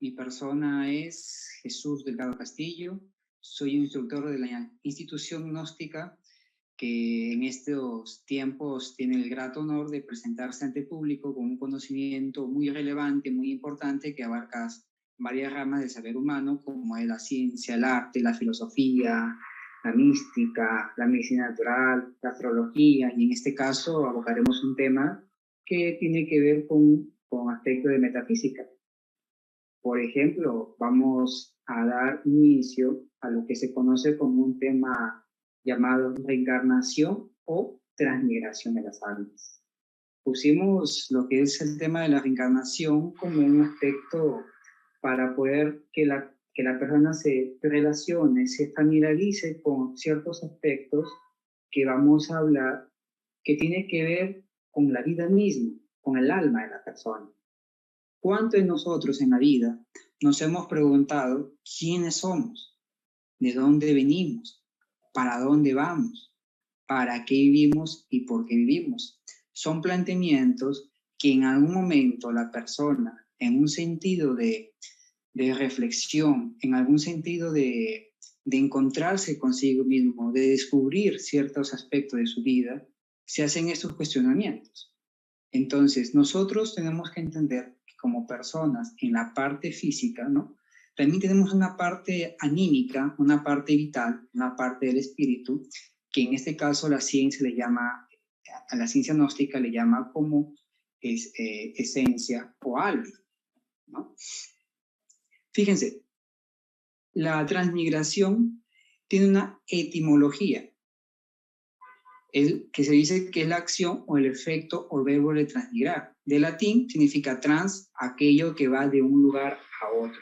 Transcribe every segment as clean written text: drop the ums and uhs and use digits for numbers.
Mi persona es Jesús Delgado Castillo. Soy instructor de la institución gnóstica que en estos tiempos tiene el grato honor de presentarse ante público con un conocimiento muy relevante, muy importante, que abarca varias ramas del saber humano, como es la ciencia, el arte, la filosofía, la mística, la medicina natural, la astrología, y en este caso abocaremos un tema que tiene que ver con aspectos de metafísica. Por ejemplo, vamos a dar inicio a lo que se conoce como un tema llamado reencarnación o transmigración de las almas. Pusimos lo que es el tema de la reencarnación como un aspecto para poder que la persona se relacione, se familiarice con ciertos aspectos que vamos a hablar, que tiene que ver con la vida misma, con el alma de la persona. ¿Cuánto de nosotros en la vida nos hemos preguntado quiénes somos, de dónde venimos, para dónde vamos, para qué vivimos y por qué vivimos? Son planteamientos que en algún momento la persona, en un sentido de reflexión, en algún sentido de encontrarse consigo mismo, de descubrir ciertos aspectos de su vida, se hacen estos cuestionamientos. Entonces, nosotros tenemos que entender que como personas, en la parte física, ¿no?, también tenemos una parte anímica, una parte vital, una parte del espíritu, que en este caso la ciencia le llama, a la ciencia gnóstica le llama como esencia o alma, ¿no? Fíjense, la transmigración tiene una etimología, que se dice que es la acción o el efecto o verbo de transmigrar. De latín significa trans, aquello que va de un lugar a otro,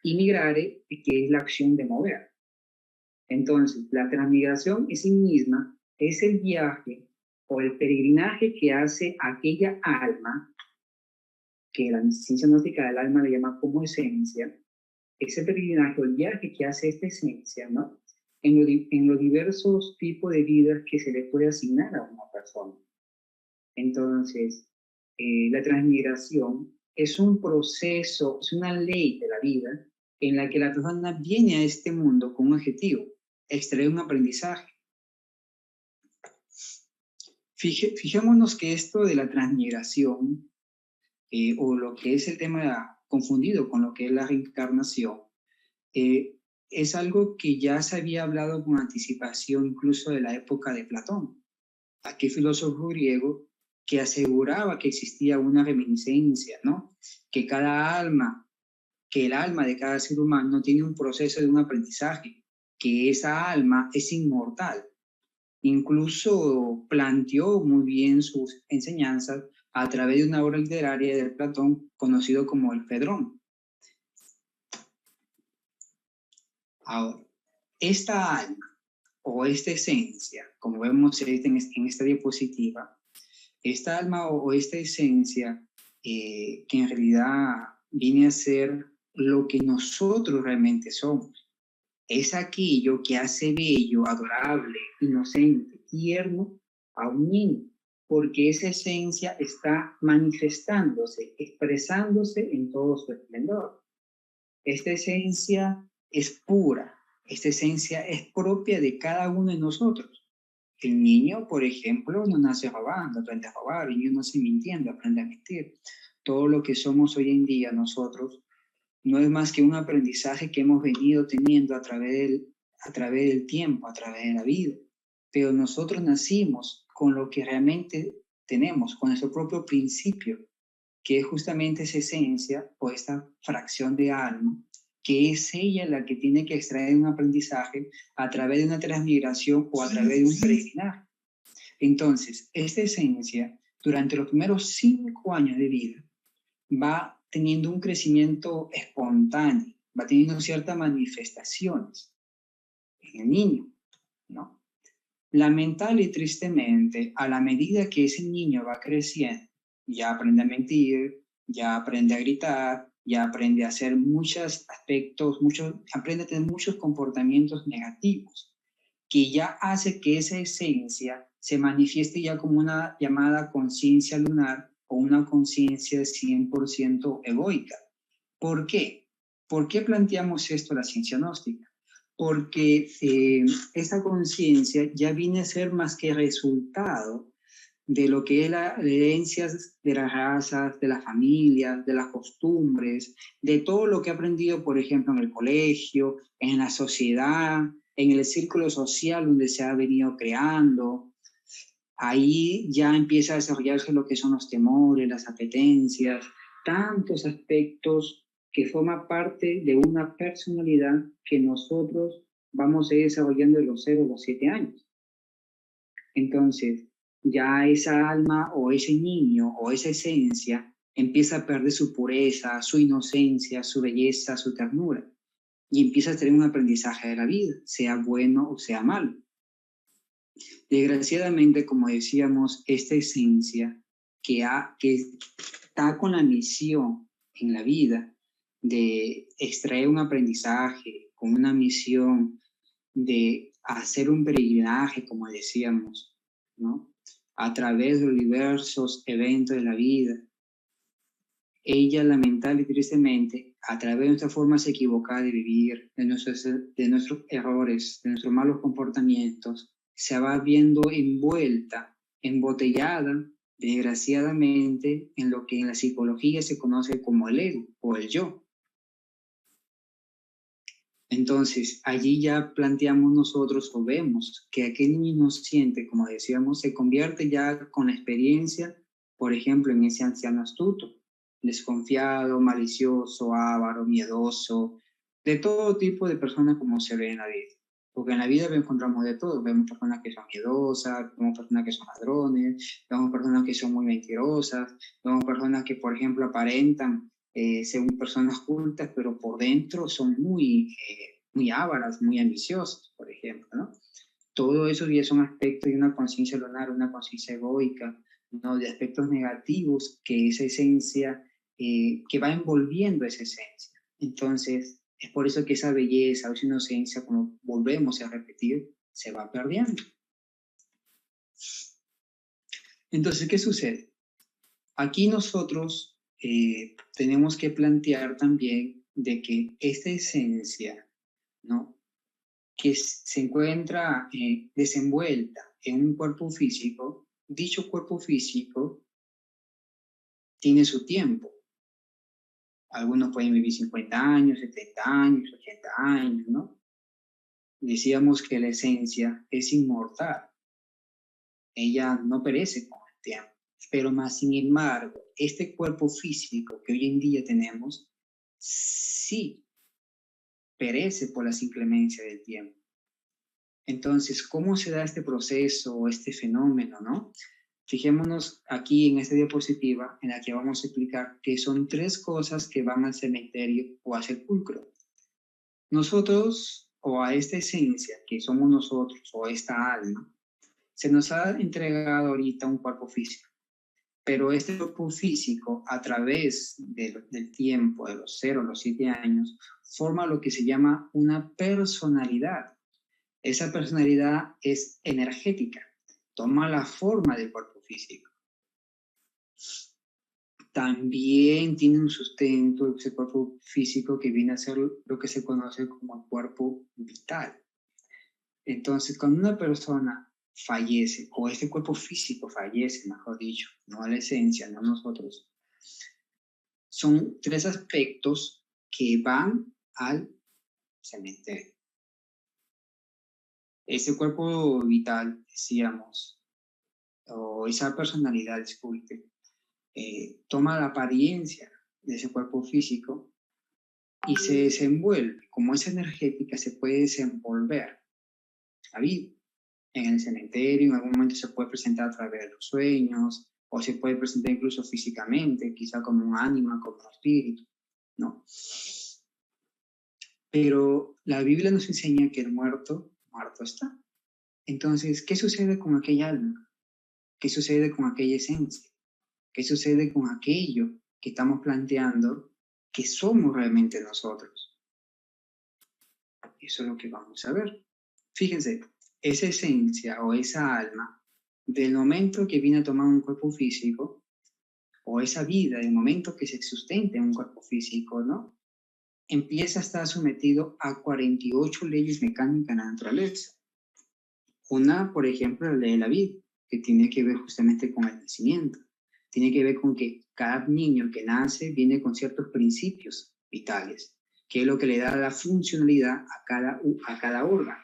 y migrare, que es la acción de mover. Entonces, la transmigración en sí misma es el viaje o el peregrinaje que hace aquella alma, que la ciencia gnóstica del alma le llama como esencia, ese peregrinaje o el viaje que hace esta esencia, ¿no?, en los diversos tipos de vidas que se le puede asignar a una persona. Entonces, la transmigración es un proceso, es una ley de la vida en la que la persona viene a este mundo con un objetivo, extraer un aprendizaje. Fijémonos que esto de la transmigración, o lo que es el tema confundido con lo que es la reencarnación, es algo que ya se había hablado con anticipación incluso de la época de Platón, aquel filósofo griego que aseguraba que existía una reminiscencia, ¿no?, que el alma de cada ser humano tiene un proceso de un aprendizaje, que esa alma es inmortal. Incluso planteó muy bien sus enseñanzas a través de una obra literaria de Platón conocido como el Fedrón. Ahora, esta alma o esta esencia, como vemos en esta diapositiva, esta alma o esta esencia que en realidad viene a ser lo que nosotros realmente somos, es aquello que hace bello, adorable, inocente, tierno a un niño, porque esa esencia está manifestándose, expresándose en todo su esplendor. Esta esencia es pura, esta esencia es propia de cada uno de nosotros. El niño, por ejemplo, no nace robando, aprende a robar, el niño no nace mintiendo, aprende a mentir. Todo lo que somos hoy en día nosotros no es más que un aprendizaje que hemos venido teniendo a través del tiempo, a través de la vida. Pero nosotros nacimos con lo que realmente tenemos, con nuestro propio principio, que es justamente esa esencia o esta fracción de alma, que es ella la que tiene que extraer un aprendizaje a través de una transmigración o a través de un peregrinaje. Entonces, esta esencia, durante los primeros 5 años de vida, va teniendo un crecimiento espontáneo, va teniendo ciertas manifestaciones en el niño, ¿no? Lamentable y tristemente, a la medida que ese niño va creciendo, ya aprende a mentir, ya aprende a gritar, ya aprende a hacer muchos aspectos, aprende a tener muchos comportamientos negativos, que ya hace que esa esencia se manifieste ya como una llamada conciencia lunar o una conciencia 100% egoica. ¿Por qué? ¿Por qué planteamos esto la ciencia gnóstica? Porque esta conciencia ya viene a ser más que resultado de lo que es la herencia de las razas, de las familias, de las costumbres, de todo lo que he aprendido, por ejemplo, en el colegio, en la sociedad, en el círculo social donde se ha venido creando. Ahí ya empieza a desarrollarse lo que son los temores, las apetencias, tantos aspectos que forman parte de una personalidad que nosotros vamos a ir desarrollando de los 0 a los 7 años. Entonces, ya esa alma o ese niño o esa esencia empieza a perder su pureza, su inocencia, su belleza, su ternura, y empieza a tener un aprendizaje de la vida, sea bueno o sea malo. Desgraciadamente, como decíamos, esta esencia que está con la misión en la vida de extraer un aprendizaje, con una misión de hacer un peregrinaje, como decíamos, ¿no? A través de los diversos eventos de la vida. Ella, lamentable y tristemente, a través de nuestras formas equivocadas de vivir, de nuestros errores, de nuestros malos comportamientos, se va viendo envuelta, embotellada, desgraciadamente, en lo que en la psicología se conoce como el ego o el yo. Entonces, allí ya planteamos nosotros o vemos que aquel niño inocente, como decíamos, se convierte ya con la experiencia, por ejemplo, en ese anciano astuto, desconfiado, malicioso, avaro, miedoso, de todo tipo de personas como se ve en la vida. Porque en la vida encontramos de todo. Vemos personas que son miedosas, vemos personas que son ladrones, vemos personas que son muy mentirosas, vemos personas que, por ejemplo, aparentan ser personas cultas, pero por dentro son muy ávaras, muy ambiciosas, por ejemplo, ¿no? Todo eso ya son aspectos de una conciencia lunar, una conciencia egoica, ¿no? De aspectos negativos que esa esencia, que va envolviendo esa esencia. Entonces, es por eso que esa belleza, esa inocencia, como volvemos a repetir, se va perdiendo. Entonces, ¿qué sucede? Aquí nosotros tenemos que plantear también de que esta esencia, ¿no? Que se encuentra desenvuelta en un cuerpo físico, dicho cuerpo físico tiene su tiempo. Algunos pueden vivir 50 años, 70 años, 80 años, ¿no? Decíamos que la esencia es inmortal. Ella no perece con el tiempo. Pero más sin embargo, este cuerpo físico que hoy en día tenemos, sí perece por las inclemencias del tiempo. Entonces, ¿cómo se da este proceso o este fenómeno, no? Fijémonos aquí en esta diapositiva en la que vamos a explicar que son 3 cosas que van al cementerio o al sepulcro. Nosotros, o a esta esencia que somos nosotros, o esta alma, se nos ha entregado ahorita un cuerpo físico. Pero este cuerpo físico, a través del tiempo, de los 0 a los 7 años, forma lo que se llama una personalidad. Esa personalidad es energética, toma la forma del cuerpo físico. También tiene un sustento ese cuerpo físico que viene a ser lo que se conoce como el cuerpo vital. Entonces, cuando una persona fallece, o este cuerpo físico fallece, mejor dicho, no la esencia, no nosotros, son 3 aspectos que van al cementerio. Ese cuerpo vital, decíamos, o esa personalidad, disculpe, toma la apariencia de ese cuerpo físico y se desenvuelve. Como es energética, se puede desenvolver la vida. En el cementerio, en algún momento se puede presentar a través de los sueños, o se puede presentar incluso físicamente, quizá como un ánima, como un espíritu, ¿no? Pero la Biblia nos enseña que el muerto, muerto está. Entonces, ¿qué sucede con aquella alma? ¿Qué sucede con aquella esencia? ¿Qué sucede con aquello que estamos planteando que somos realmente nosotros? Eso es lo que vamos a ver. Fíjense, esa esencia o esa alma, del momento que viene a tomar un cuerpo físico, o esa vida, del momento que se sustenta en un cuerpo físico, ¿no? empieza a estar sometido a 48 leyes mecánicas en la naturaleza. Una, por ejemplo, la ley de la vida, que tiene que ver justamente con el nacimiento. Tiene que ver con que cada niño que nace viene con ciertos principios vitales, que es lo que le da la funcionalidad a cada órgano.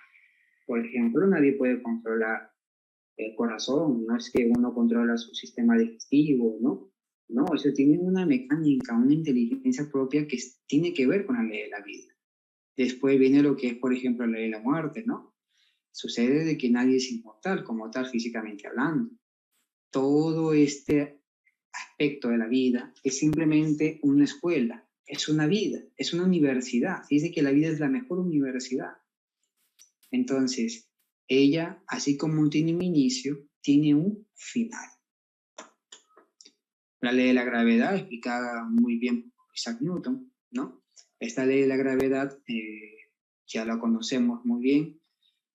Por ejemplo, nadie puede controlar el corazón, no es que uno controla su sistema digestivo, ¿no? No, eso tiene una mecánica, una inteligencia propia que tiene que ver con la ley de la vida. Después viene lo que es, por ejemplo, la ley de la muerte, ¿no? Sucede de que nadie es inmortal como tal físicamente hablando. Todo este aspecto de la vida es simplemente una escuela, es una vida, es una universidad. Se dice que la vida es la mejor universidad. Entonces, ella, así como tiene un inicio, tiene un final. La ley de la gravedad, explicada muy bien por Isaac Newton, ¿no? Esta ley de la gravedad ya la conocemos muy bien.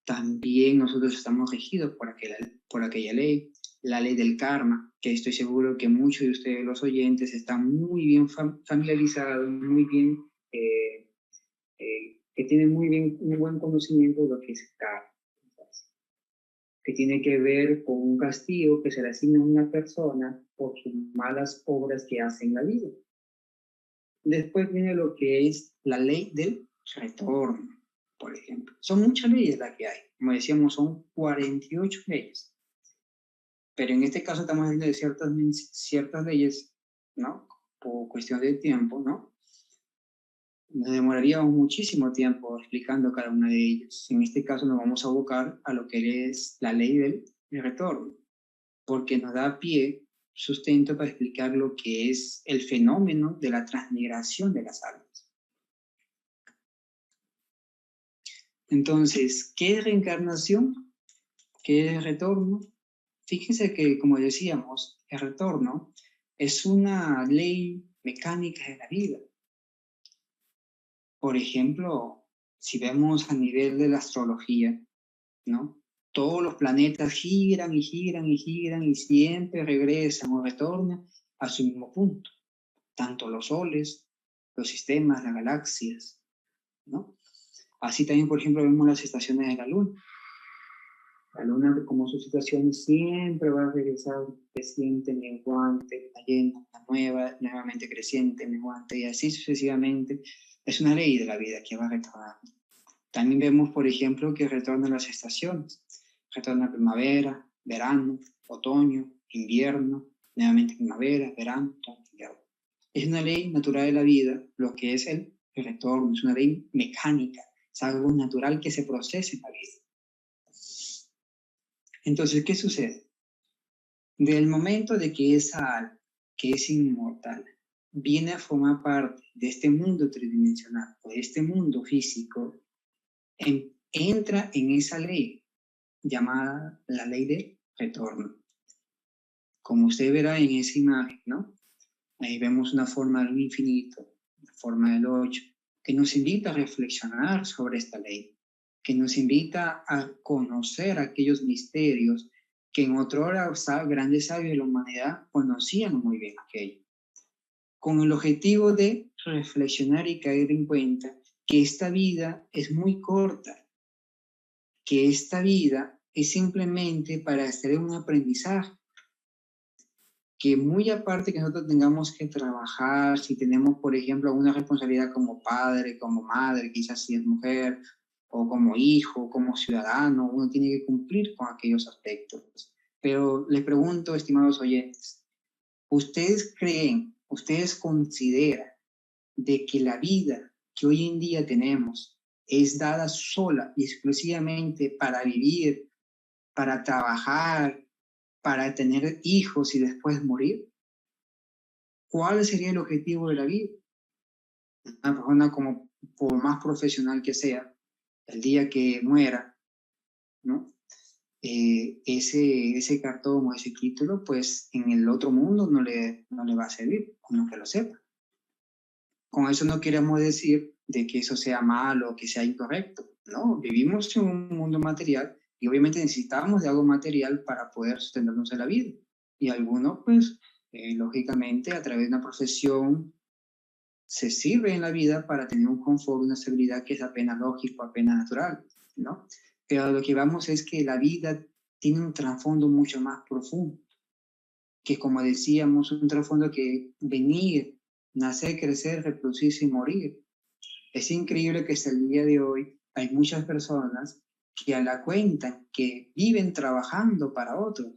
También nosotros estamos regidos por aquella ley, la ley del karma, que estoy seguro que muchos de ustedes, los oyentes, están muy bien familiarizados, muy bien, que tienen muy bien un buen conocimiento de lo que es el karma, que tiene que ver con un castigo que se le asigna a una persona por sus malas obras que hace en la vida. Después viene lo que es la ley del retorno, por ejemplo. Son muchas leyes las que hay. Como decíamos, son 48 leyes. Pero en este caso estamos hablando de ciertas leyes, ¿no? Por cuestión de tiempo, ¿no? Nos demoraríamos muchísimo tiempo explicando cada una de ellas. En este caso nos vamos a abocar a lo que es la ley del retorno, porque nos da pie, sustento para explicar lo que es el fenómeno de la transmigración de las almas. Entonces, ¿qué es reencarnación? ¿Qué es retorno? Fíjense que, como decíamos, el retorno es una ley mecánica de la vida. Por ejemplo, si vemos a nivel de la astrología, ¿no? Todos los planetas giran y giran y giran y siempre regresan o retornan a su mismo punto. Tanto los soles, los sistemas, las galaxias, ¿no? Así también, por ejemplo, vemos las estaciones de la Luna. La Luna, como su situación, siempre va a regresar creciente, menguante, la llena, la nueva, nuevamente creciente, menguante, y así sucesivamente. Es una ley de la vida que va retornando. También vemos, por ejemplo, que retornan las estaciones. Retorna primavera, verano, otoño, invierno, nuevamente primavera, verano, otoño, invierno. Es una ley natural de la vida, lo que es el retorno, es una ley mecánica, es algo natural que se procesa en la vida. Entonces, ¿qué sucede? Del momento de que esa alma, que es inmortal, viene a formar parte de este mundo tridimensional, o de este mundo físico, entra en esa ley llamada la ley de retorno. Como usted verá en esa imagen, ¿no? Ahí vemos una forma del infinito, la forma del 8, que nos invita a reflexionar sobre esta ley, que nos invita a conocer aquellos misterios que en otrora grandes sabios de la humanidad conocían muy bien aquello, con el objetivo de reflexionar y caer en cuenta que esta vida es muy corta, que esta vida es simplemente para hacer un aprendizaje, que muy aparte que nosotros tengamos que trabajar, si tenemos, por ejemplo, alguna responsabilidad como padre, como madre, quizás si es mujer, o como hijo, como ciudadano, uno tiene que cumplir con aquellos aspectos. Pero les pregunto, estimados oyentes, ¿ustedes creen, ustedes consideran de que la vida que hoy en día tenemos es dada sola y exclusivamente para vivir, para trabajar, para tener hijos y después morir? ¿Cuál sería el objetivo de la vida? Una persona, como por más profesional que sea, el día que muera, ¿no? Ese cartón o ese título, pues en el otro mundo no le va a servir, como que lo sepa. Con eso no queremos decir de que eso sea malo o que sea incorrecto, ¿no? Vivimos en un mundo material y obviamente necesitamos de algo material para poder sustentarnos en la vida. Y algunos, pues, lógicamente, a través de una profesión se sirve en la vida para tener un confort, una seguridad que es apenas lógico, apenas natural, ¿no? Pero a lo que vamos es que la vida tiene un trasfondo mucho más profundo, que como decíamos, un trasfondo que venir, nacer, crecer, reproducirse y morir. Es increíble que hasta el día de hoy hay muchas personas que a la cuenta que viven trabajando para otros.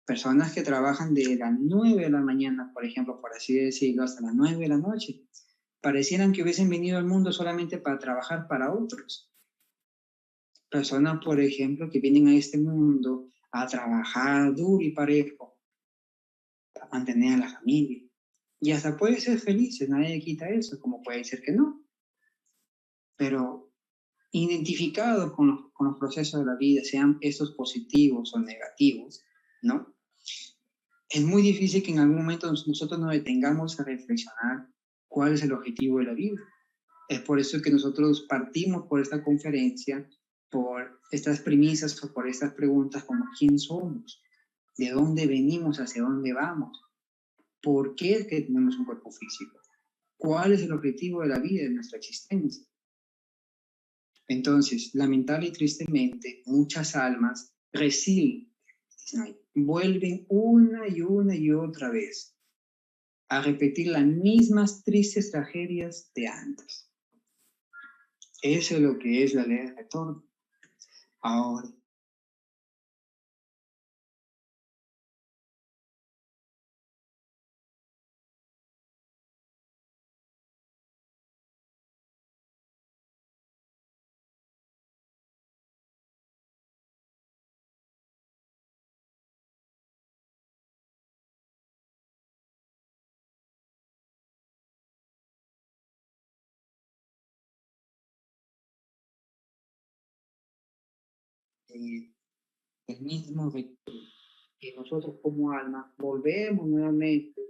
Personas que trabajan de las 9 de la mañana, por ejemplo, por así decirlo, hasta las 9 de la noche. Parecieran que hubiesen venido al mundo solamente para trabajar para otros. Personas, por ejemplo, que vienen a este mundo a trabajar duro y parejo, para mantener a la familia. Y hasta puede ser felices, nadie quita eso, como puede ser que no. Pero identificados con los procesos de la vida, sean estos positivos o negativos, ¿no? Es muy difícil que en algún momento nosotros nos detengamos a reflexionar cuál es el objetivo de la vida. Es por eso que nosotros partimos por esta conferencia, por estas premisas o por estas preguntas como ¿quién somos? ¿De dónde venimos? ¿Hacia dónde vamos? ¿Por qué es que tenemos un cuerpo físico? ¿Cuál es el objetivo de la vida, de nuestra existencia? Entonces, lamentable y tristemente, muchas almas vuelven una y otra vez a repetir las mismas tristes tragedias de antes. Eso es lo que es la ley del retorno. Ahora, el mismo retorno, que nosotros como alma volvemos nuevamente,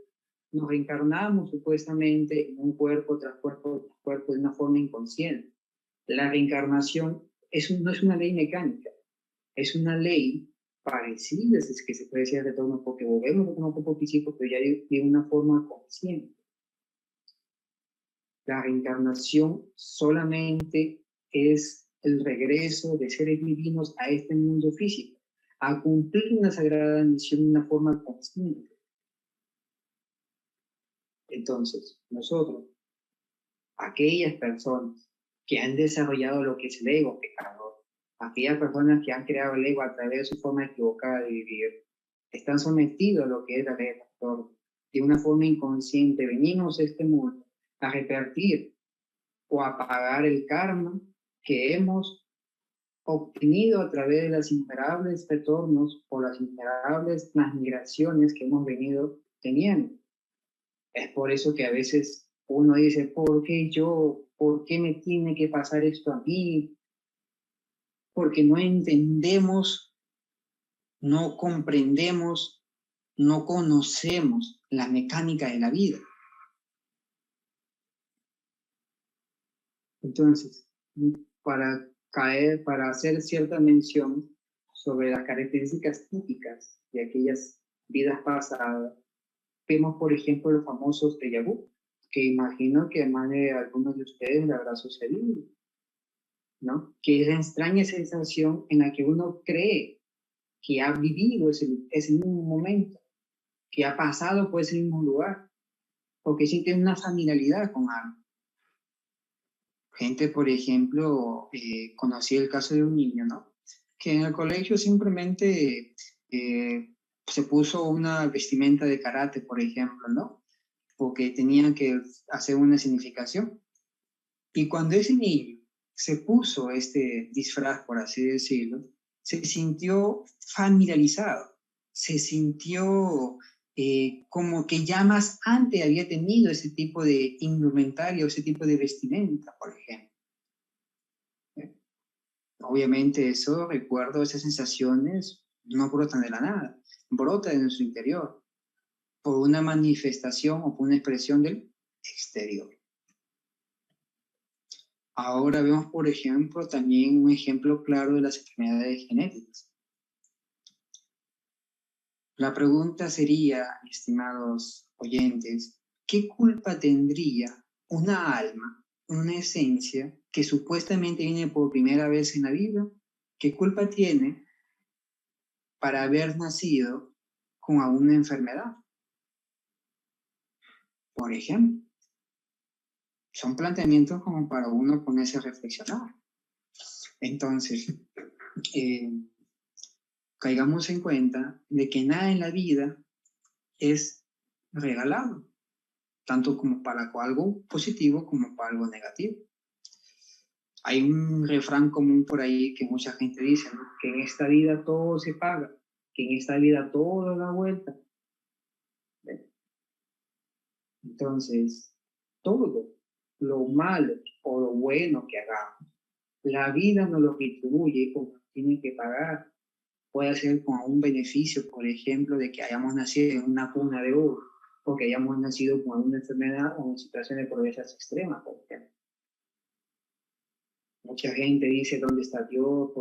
nos reencarnamos supuestamente en un cuerpo tras cuerpo tras cuerpo de una forma inconsciente. La reencarnación no es una ley mecánica, es una ley parecida, es que se puede decir de retorno, porque volvemos a un cuerpo físico, pero ya de una forma consciente. La reencarnación solamente es el regreso de seres divinos a este mundo físico, a cumplir una sagrada misión de una forma consciente. Entonces, nosotros, aquellas personas que han desarrollado lo que es el ego pecador, aquellas personas que han creado el ego a través de su forma equivocada de vivir, están sometidos a lo que es la ley del retorno. De una forma inconsciente, venimos a este mundo a repartir o a pagar el karma que hemos obtenido a través de las innumerables retornos o las innumerables transmigraciones que hemos venido teniendo. Es por eso que a veces uno dice, ¿por qué yo? ¿Por qué me tiene que pasar esto a mí? Porque no entendemos, no comprendemos, no conocemos la mecánica de la vida. Entonces, para hacer cierta mención sobre las características típicas de aquellas vidas pasadas, vemos, por ejemplo, los famosos déjà vu, que imagino que a más de algunos de ustedes le habrá sucedido, ¿no? Que es la extraña sensación en la que uno cree que ha vivido ese mismo momento, que ha pasado por ese mismo lugar, o que siente una familiaridad con algo. Gente, por ejemplo, conocí el caso de un niño, ¿no? Que en el colegio simplemente se puso una vestimenta de karate, por ejemplo, ¿no? Porque tenía que hacer una significación. Y cuando ese niño se puso este disfraz, por así decirlo, se sintió familiarizado, se sintió como que ya más antes había tenido ese tipo de indumentaria o ese tipo de vestimenta, por ejemplo. Obviamente eso, recuerdo esas sensaciones, no brotan de la nada, brotan de nuestro interior, por una manifestación o por una expresión del exterior. Ahora vemos, por ejemplo, también un ejemplo claro de las enfermedades genéticas. La pregunta sería, estimados oyentes, ¿qué culpa tendría una alma, una esencia que supuestamente viene por primera vez en la vida, ¿qué culpa tiene para haber nacido con alguna enfermedad? Por ejemplo, son planteamientos como para uno ponerse a reflexionar. Entonces, caigamos en cuenta de que nada en la vida es regalado, tanto como para algo positivo como para algo negativo. Hay un refrán común por ahí que mucha gente dice, ¿no? Que en esta vida todo se paga, que en esta vida todo da vuelta. Entonces, todo lo malo o lo bueno que hagamos, la vida nos lo retribuye o nos tiene que pagar. Puede ser con un beneficio, por ejemplo, de que hayamos nacido en una cuna de oro, o que hayamos nacido con una enfermedad o en situación de pobreza extrema, por ejemplo. Mucha gente dice, ¿dónde está Dios?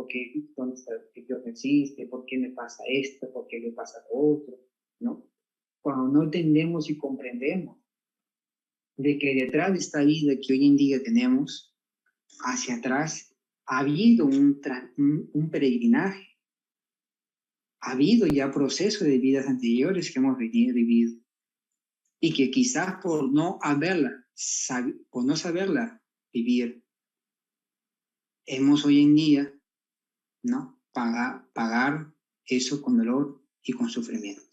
¿Dónde está Dios no existe? ¿Por qué me pasa esto? ¿Por qué me pasa lo otro? ¿No? Cuando no entendemos y comprendemos de que detrás de esta vida que hoy en día tenemos, hacia atrás, ha habido un peregrinaje, ha habido ya procesos de vidas anteriores que hemos vivido y que quizás por no saberla vivir, hemos hoy en día, ¿no? Pagar eso con dolor y con sufrimiento.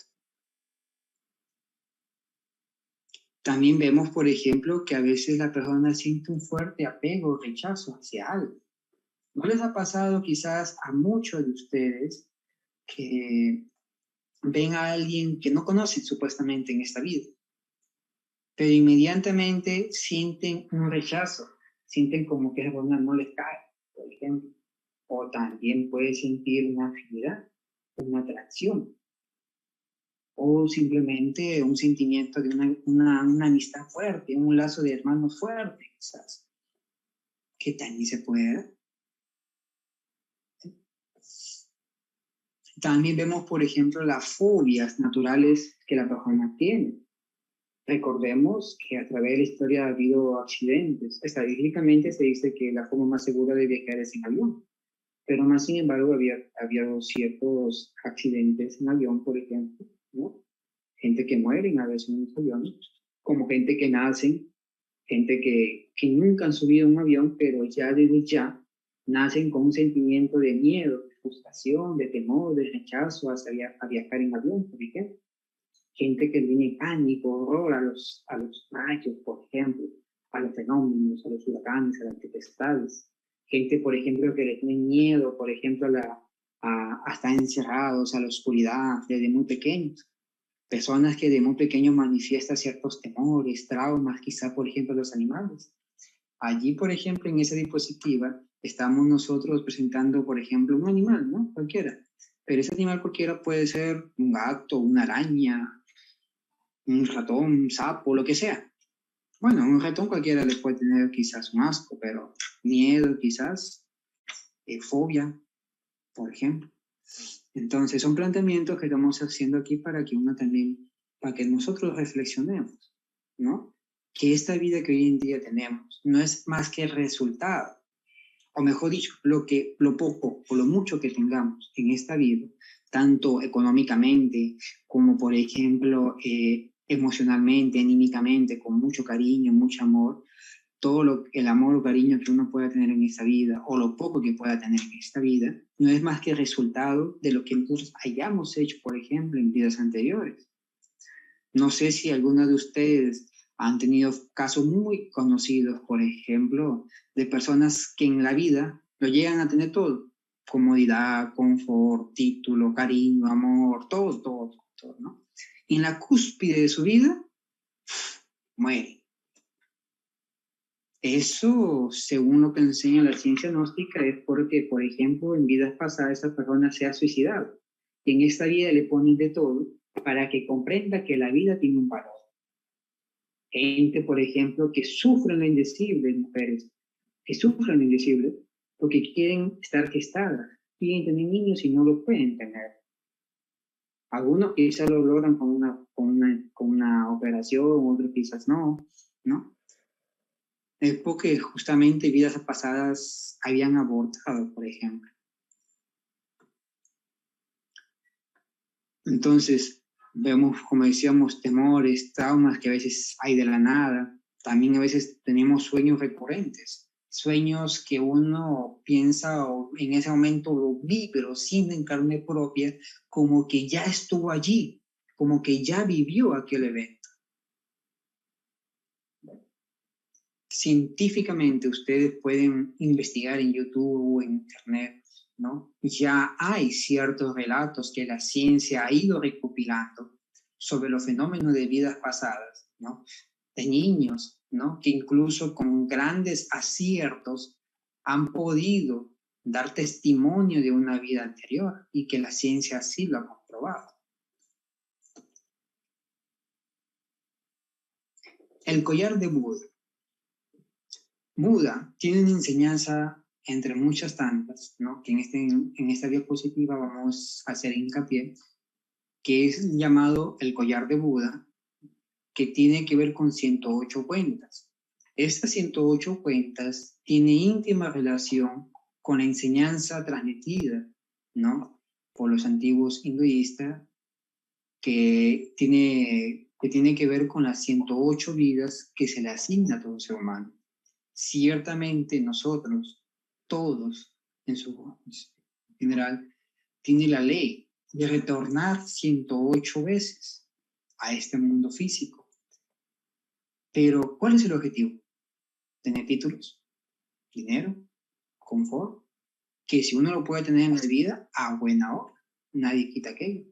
También vemos, por ejemplo, que a veces la persona siente un fuerte apego o rechazo hacia algo. ¿No les ha pasado quizás a muchos de ustedes que ven a alguien que no conocen supuestamente en esta vida, pero inmediatamente sienten un rechazo, sienten como que esa persona no les cae, por ejemplo? O también puede sentir una afinidad, una atracción, o simplemente un sentimiento de una amistad fuerte, un lazo de hermanos fuerte, quizás, que también se puede dar. También vemos, por ejemplo, las fobias naturales que la persona tiene. Recordemos que a través de la historia ha habido accidentes. Estadísticamente se dice que la forma más segura de viajar es en avión, pero más sin embargo había ciertos accidentes en avión, por ejemplo, ¿no? Gente que muere a veces en los aviones, como gente que nacen, gente que nunca han subido a un avión, pero ya desde ya nacen con un sentimiento de miedo, de frustración, de temor, de rechazo a viajar en avión, por ejemplo. Gente que tiene pánico, horror a los rayos, por ejemplo, a los fenómenos, a los huracanes, a las tempestades. Gente, por ejemplo, que le tiene miedo, por ejemplo, a estar encerrados, a la oscuridad, desde muy pequeños. Personas que de muy pequeños manifiestan ciertos temores, traumas, quizá, por ejemplo, los animales. Allí, por ejemplo, en esa diapositiva, estamos nosotros presentando, por ejemplo, un animal, ¿no? Cualquiera. Pero ese animal cualquiera puede ser un gato, una araña, un ratón, un sapo, lo que sea. Bueno, un ratón cualquiera le puede tener quizás un asco, pero miedo quizás, fobia, por ejemplo. Entonces son planteamientos que estamos haciendo aquí para que uno también, para que nosotros reflexionemos, ¿no? Que esta vida que hoy en día tenemos no es más que el resultado, o mejor dicho, lo poco o lo mucho que tengamos en esta vida, tanto económicamente como, por ejemplo, emocionalmente, anímicamente, con mucho cariño, mucho amor, el amor o cariño que uno pueda tener en esta vida, o lo poco que pueda tener en esta vida, no es más que resultado de lo que nosotros hayamos hecho, por ejemplo, en vidas anteriores. No sé si alguno de ustedes han tenido casos muy conocidos, por ejemplo, de personas que en la vida lo llegan a tener todo: comodidad, confort, título, cariño, amor, todo, ¿no? Y en la cúspide de su vida, muere. Eso, según lo que enseña la ciencia gnóstica, es porque, por ejemplo, en vidas pasadas esa persona se ha suicidado. Y en esta vida le ponen de todo para que comprenda que la vida tiene un valor. Gente, por ejemplo, que sufren lo indecible, mujeres, que sufren lo indecible porque quieren estar gestadas, quieren tener niños y no lo pueden tener. Algunos quizás lo logran con una operación, otros quizás no, ¿no? es porque justamente vidas pasadas habían abortado, por ejemplo. Entonces, vemos, como decíamos, temores, traumas que a veces hay de la nada. También a veces tenemos sueños recurrentes, sueños que uno piensa o en ese momento lo vi, pero sin en carne propia, como que ya estuvo allí, como que ya vivió aquel evento. Científicamente ustedes pueden investigar en YouTube o en Internet, ¿no? Ya hay ciertos relatos que la ciencia ha ido recopilando sobre los fenómenos de vidas pasadas, ¿no? De niños, ¿no? Que incluso con grandes aciertos han podido dar testimonio de una vida anterior y que la ciencia así lo ha comprobado. El collar de Buda. Buda tiene una enseñanza entre muchas tantas, ¿no? Que en esta diapositiva vamos a hacer hincapié, que es llamado el collar de Buda, que tiene que ver con 108 cuentas. Estas 108 cuentas tienen íntima relación con la enseñanza transmitida, ¿no? Por los antiguos hinduistas, que tiene que ver con las 108 vidas que se le asigna a todo ser humano. Ciertamente nosotros, todos en su general, tiene la ley de retornar 108 veces a este mundo físico. Pero, ¿cuál es el objetivo? Tener títulos, dinero, confort, que si uno lo puede tener en la vida, a buena hora, nadie quita aquello.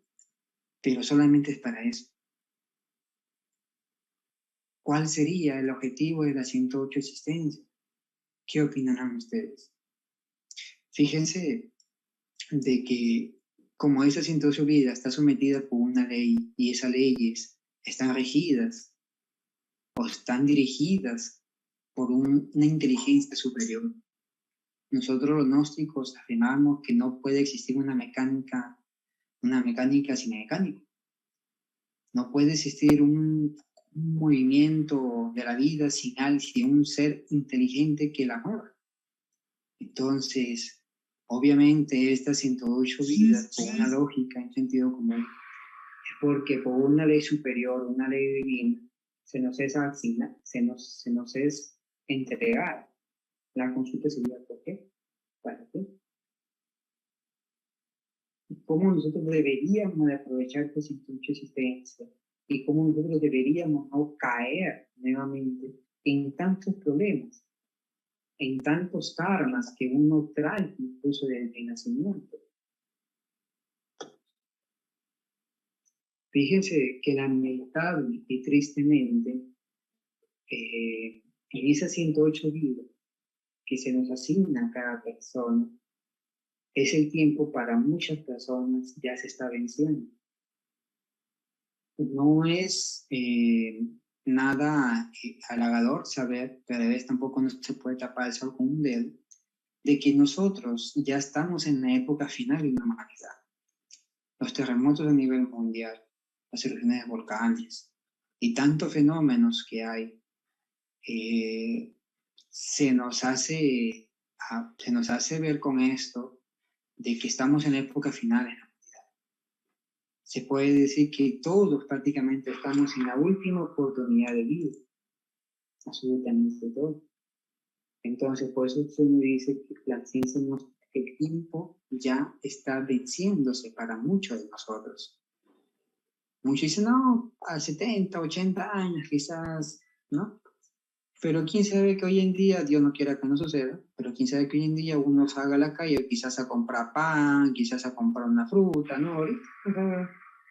Pero solamente es para eso. ¿Cuál sería el objetivo de las 108 existencias? ¿Qué opinarán ustedes? Fíjense de que como esa 108 vida está sometida por una ley y esas leyes están regidas o están dirigidas por una inteligencia superior, nosotros los gnósticos afirmamos que no puede existir una mecánica sin mecánico. No puede existir un movimiento de la vida sin un ser inteligente que la mueva. Entonces, obviamente estas 108 vidas, por una lógica en sentido común, es porque por una ley superior, una ley divina, se nos es asignada, se nos es entregada. La consulta sería, ¿por qué? ¿Para qué? ¿Cómo nosotros deberíamos de aprovechar esta 108 existencia? Y cómo nosotros deberíamos no caer nuevamente en tantos problemas, en tantos karmas que uno trae incluso desde el nacimiento. Fíjense que lamentable y tristemente, en esas 108 vidas que se nos asigna a cada persona, es el tiempo para muchas personas ya se está venciendo. No es nada halagador saber, pero a veces tampoco no se puede tapar el sol con un dedo, de que nosotros ya estamos en la época final de la humanidad. Los terremotos a nivel mundial, las erupciones de volcanes y tantos fenómenos que hay, se nos hace ver con esto de que estamos en la época final de la humanidad. Se puede decir que todos prácticamente estamos en la última oportunidad de vida, absolutamente todos. Entonces, por eso se me dice que la ciencia que el tiempo ya está venciéndose para muchos de nosotros. Muchos dicen, no, a 70, 80 años quizás, ¿no? Pero quién sabe que hoy en día, Dios no quiera que no suceda, pero quién sabe que hoy en día uno salga a la calle quizás a comprar pan, quizás a comprar una fruta, ¿no? Ahorita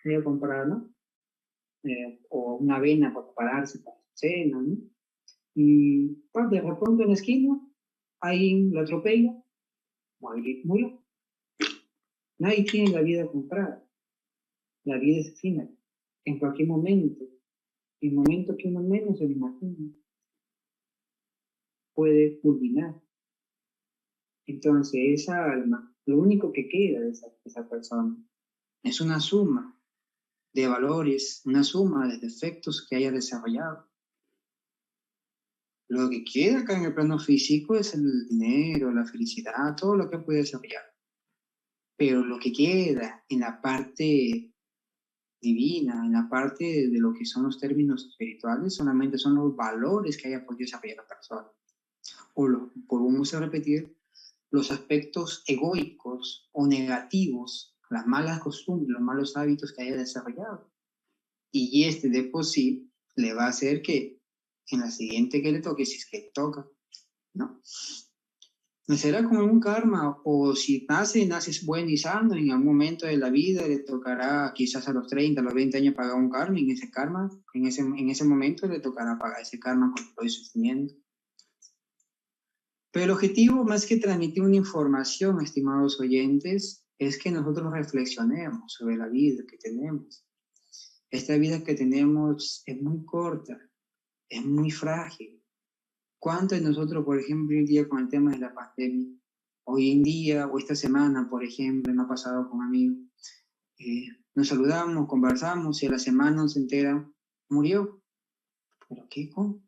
voy a comprar, ¿no? O una avena para prepararse para su cena, ¿no? Y pues, de repente en la esquina, alguien lo atropella, o alguien murió. Nadie tiene la vida comprada. La vida es efímera. En cualquier momento, en el momento que uno menos se lo imagina, puede culminar. Entonces, esa alma, lo único que queda de esa persona es una suma de valores, una suma de defectos que haya desarrollado. Lo que queda acá en el plano físico es el dinero, la felicidad, todo lo que puede desarrollar. Pero lo que queda en la parte divina, en la parte de lo que son los términos espirituales, solamente son los valores que haya podido desarrollar la persona. O volvemos a repetir, los aspectos egoicos o negativos, las malas costumbres, los malos hábitos que haya desarrollado. Y de por sí le va a hacer que en la siguiente que le toque, si es que toca, ¿no? Nacerá como un karma, o si naces buen y sano, en algún momento de la vida le tocará, quizás a los 30, a los 20 años, pagar un karma, y en ese momento le tocará pagar ese karma con todo el sufrimiento. Pero el objetivo, más que transmitir una información, estimados oyentes, es que nosotros reflexionemos sobre la vida que tenemos. Esta vida que tenemos es muy corta, es muy frágil. ¿Cuántos de nosotros, por ejemplo, hoy en día con el tema de la pandemia, hoy en día o esta semana, por ejemplo, me ha pasado con amigos, nos saludamos, conversamos y a la semana se entera, murió? ¿Pero qué? ¿Cómo?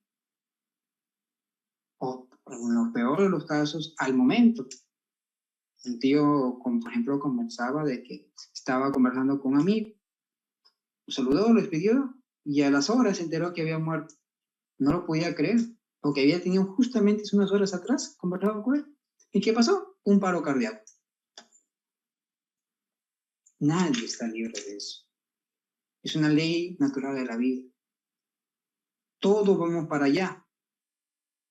O en lo peor de los casos, al momento. Un tío, por ejemplo, conversaba de que estaba conversando con un amigo, lo saludó, lo despidió y a las horas se enteró que había muerto. No lo podía creer, porque había tenido justamente unas horas atrás conversado con él. ¿Y qué pasó? Un paro cardíaco. Nadie está libre de eso. Es una ley natural de la vida. Todos vamos para allá.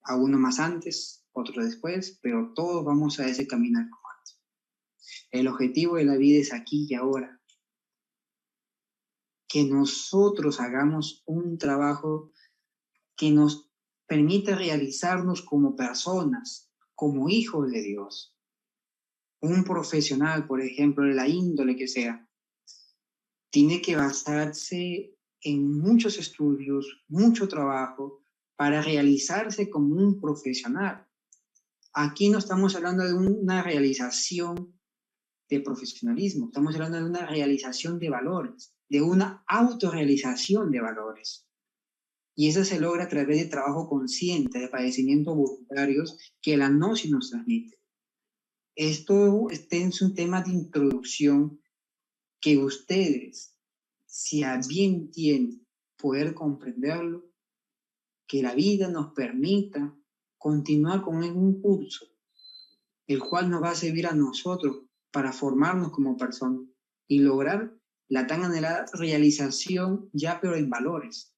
A uno más antes, otro después, pero todos vamos a ese camino al muerte. El objetivo de la vida es aquí y ahora. Que nosotros hagamos un trabajo que nos permita realizarnos como personas, como hijos de Dios. Un profesional, por ejemplo, de la índole que sea, tiene que basarse en muchos estudios, mucho trabajo para realizarse como un profesional. Aquí no estamos hablando de una realización de profesionalismo, estamos hablando de una realización de valores, de una autorrealización de valores. Y eso se logra a través de trabajo consciente, de padecimientos voluntarios que la gnosis nos transmite. Esto es un tema de introducción que ustedes, si a bien tienen poder comprenderlo, que la vida nos permita continuar con un curso, el cual nos va a servir a nosotros para formarnos como personas y lograr la tan anhelada realización ya pero en valores.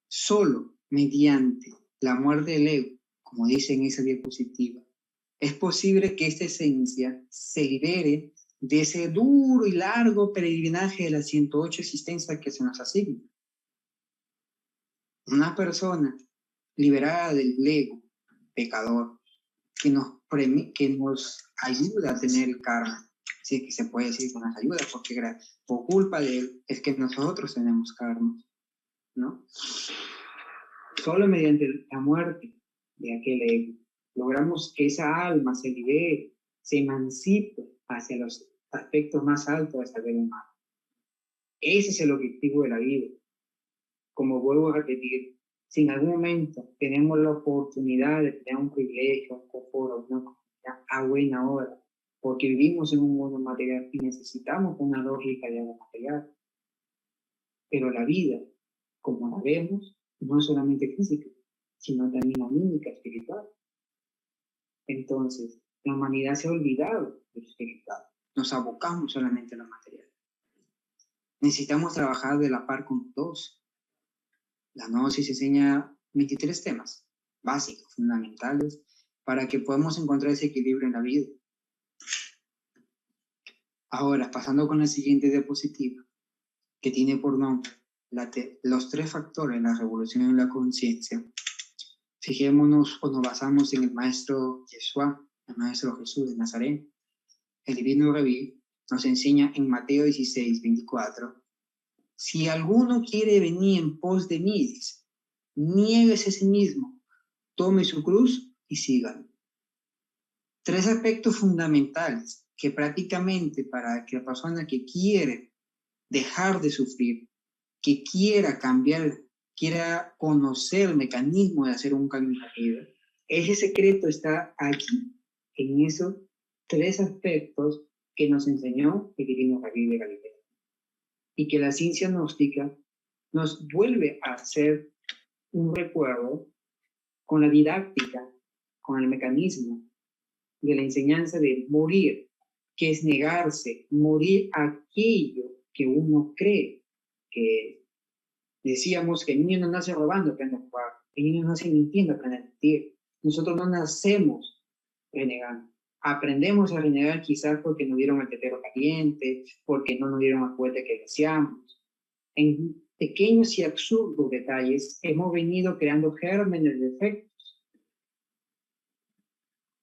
Solo mediante la muerte del ego, como dice en esa diapositiva, es posible que esta esencia se libere de ese duro y largo peregrinaje de las 108 existencias que se nos asigna. Una persona liberada del ego pecador, que nos ayuda a tener el karma, si es que se puede decir que nos ayuda, porque por culpa de él es que nosotros tenemos karma, ¿no? Solo mediante la muerte de aquel ego logramos que esa alma se libere, se emancipe hacia los aspectos más altos del saber humano. Ese es el objetivo de la vida. Como vuelvo a repetir, si en algún momento tenemos la oportunidad de tener un privilegio, un confort, una comunidad a buena hora, porque vivimos en un mundo material y necesitamos una lógica de algo material. Pero la vida, como la vemos, no es solamente física, sino también anímica, espiritual. Entonces, la humanidad se ha olvidado de lo espiritual. Nos abocamos solamente a lo material. Necesitamos trabajar de la par con dos. La gnosis enseña 23 temas básicos, fundamentales, para que podamos encontrar ese equilibrio en la vida. Ahora, pasando con la siguiente diapositiva, que tiene por nombre los 3 factores en la revolución de la conciencia. Fijémonos o nos basamos en el maestro Yeshua, el maestro Jesús de Nazaret. El divino Rabí nos enseña en Mateo 16, 24, si alguno quiere venir en pos de mí, dice, niéguese a sí mismo, tome su cruz y sígalo. 3 aspectos fundamentales que prácticamente para que la persona que quiere dejar de sufrir, que quiera cambiar, quiera conocer el mecanismo de hacer un cambio en la vida, ese secreto está aquí, en esos 3 aspectos que nos enseñó el divino Rabí de Galilea. Y que la ciencia gnóstica nos vuelve a hacer un recuerdo con la didáctica, con el mecanismo de la enseñanza de morir, que es negarse, morir aquello que uno cree que decíamos que el niño no nace robando, aprende a jugar, el niño no nace mintiendo, aprende a mentir. Nosotros no nacemos renegando. Aprendemos a renegar quizás porque nos dieron el tetero caliente, porque no nos dieron el juguete que deseamos. En pequeños y absurdos detalles hemos venido creando gérmenes de defectos.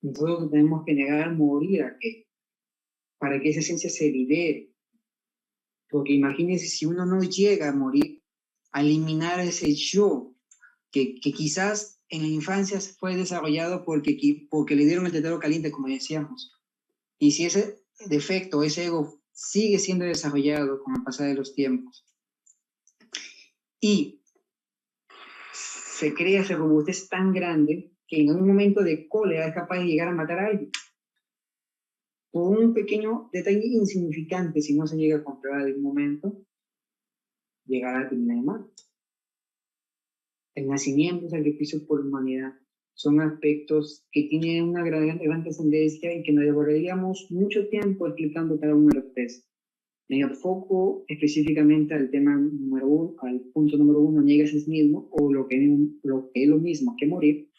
Nosotros tenemos que negar morir a qué, para que esa esencia se libere. Porque imagínense si uno no llega a morir, a eliminar ese yo que quizás en la infancia fue desarrollado porque le dieron el tetero caliente, como decíamos. Y si ese defecto, ese ego sigue siendo desarrollado con el pasar de los tiempos y se crea ese robustez tan grande que en un momento de cólera es capaz de llegar a matar a alguien. Por un pequeño detalle insignificante, si no se llega a comprobar de un momento, llegará a terminar mal. El nacimiento, el sacrificio por la humanidad, son aspectos que tienen una gran trascendencia y que nos devoraríamos mucho tiempo explicando cada uno de los 3. Me enfoco específicamente al tema número 1, al punto número 1, niegas a sí mismo, o lo que es lo mismo que morir,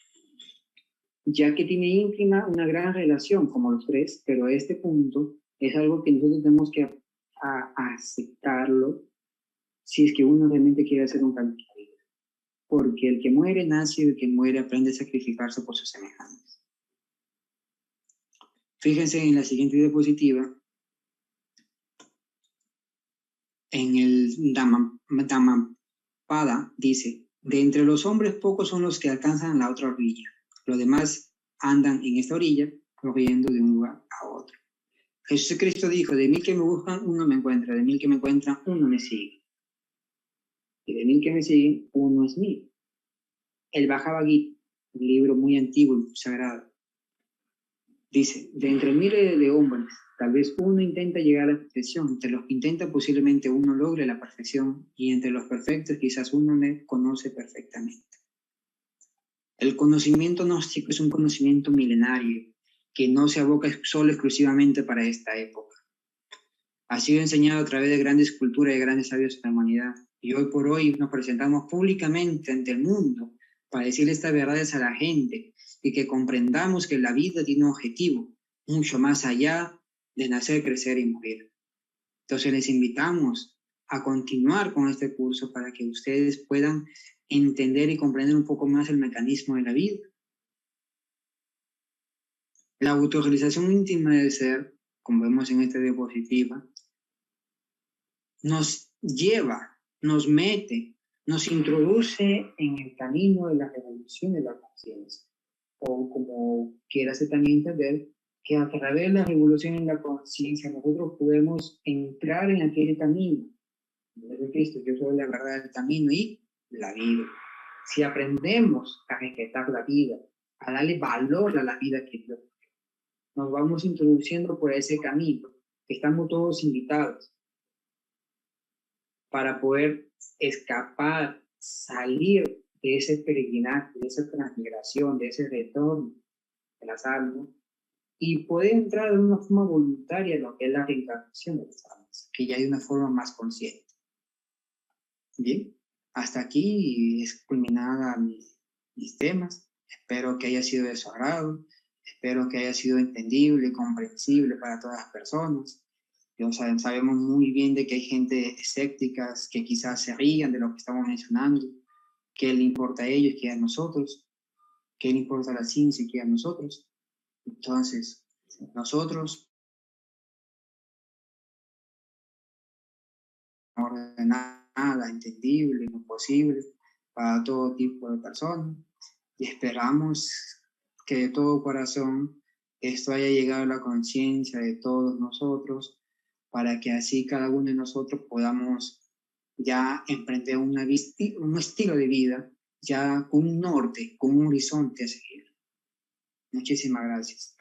ya que tiene íntima una gran relación, como los 3, pero este punto es algo que nosotros tenemos que aceptarlo si es que uno realmente quiere hacer un cambio. Porque el que muere nace y el que muere aprende a sacrificarse por sus semejantes. Fíjense en la siguiente diapositiva, en el Dhammapada dice, de entre los hombres pocos son los que alcanzan la otra orilla, los demás andan en esta orilla corriendo de un lugar a otro. Jesucristo dijo, de 1000 que me buscan, uno me encuentra, de 1000 que me encuentran, uno me sigue. Y de 1000 que me siguen, uno es mío. El Bhagavad Gita, un libro muy antiguo y sagrado, dice, de entre miles de hombres, tal vez uno intenta llegar a la perfección, entre los que intenta posiblemente uno logre la perfección, y entre los perfectos quizás uno me conoce perfectamente. El conocimiento gnóstico es un conocimiento milenario, que no se aboca solo exclusivamente para esta época. Ha sido enseñado a través de grandes culturas y grandes sabios de la humanidad, y hoy por hoy nos presentamos públicamente ante el mundo para decirle estas verdades a la gente y que comprendamos que la vida tiene un objetivo mucho más allá de nacer, crecer y morir. Entonces les invitamos a continuar con este curso para que ustedes puedan entender y comprender un poco más el mecanismo de la vida. La autorrealización íntima del ser, como vemos en esta diapositiva, nos lleva, nos mete, nos introduce en el camino de la revolución de la conciencia. O como quieras también entender, que a través de la revolución en la conciencia nosotros podemos entrar en aquel camino. De Cristo, yo soy la verdad, el camino y la vida. Si aprendemos a respetar la vida, a darle valor a la vida que Dios nos vamos introduciendo por ese camino. Estamos todos invitados para poder escapar, salir de ese peregrinaje, de esa transmigración, de ese retorno de las almas, y poder entrar de una forma voluntaria en lo que es la reencarnación de las almas, que ya de una forma más consciente. Bien, hasta aquí es culminada mis temas. Espero que haya sido de su agrado, espero que haya sido entendible y comprensible para todas las personas. Sabemos muy bien de que hay gente escéptica que quizás se rían de lo que estamos mencionando, qué le importa a ellos, qué a nosotros, qué le importa a la ciencia, qué a nosotros. Entonces, nosotros, ordenada, entendible, lo posible para todo tipo de personas, y esperamos que de todo corazón esto haya llegado a la conciencia de todos nosotros, para que así cada uno de nosotros podamos ya emprender un estilo de vida, ya con un norte, con un horizonte a seguir. Muchísimas gracias.